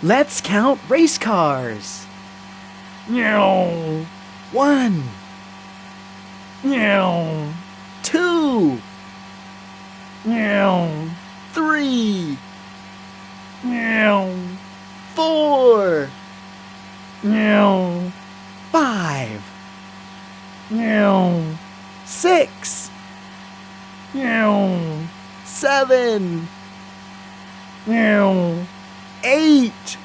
Let's count race cars. Meow. 1, Meow. 2, Meow. 3, Meow. 4, Meow. 5, Meow. 6, Meow. 7, Meow. 8,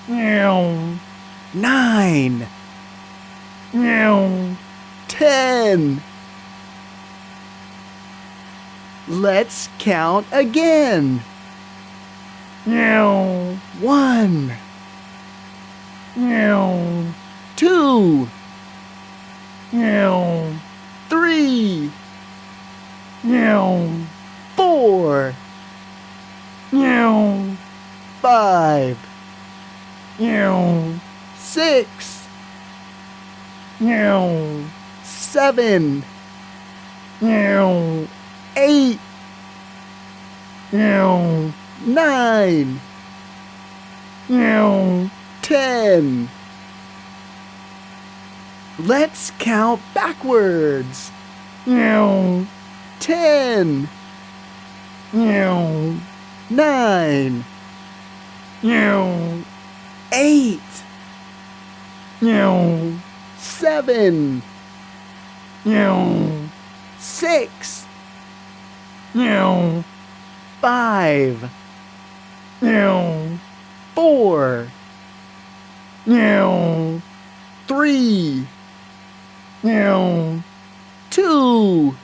Meow. 9, Meow. 10. Let's count again. Meow. 1, Meow. 2, Meow. 3, Meow. 4, Meow. 5, Meow. 6, Meow. 7, Meow. 8, Meow. 9, Meow. 10. Let's count backwards. Meow. 10, Meow. 9, Meow. 8, Meow. 7, Meow. 6, Meow. 5, Meow. 4, Meow. 3, Meow. 2,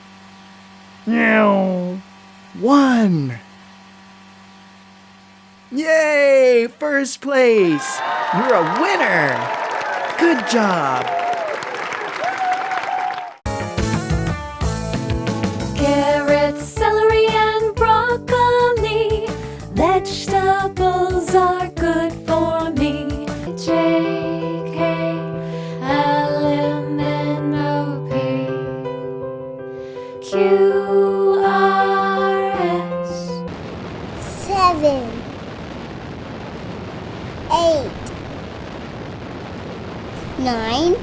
Meow. 1. Yay! First place! You're a winner! Good job! Carrots, celery, and broccoli. Vegetables are good for me. JKLMNOP QRS 7, 8, 9,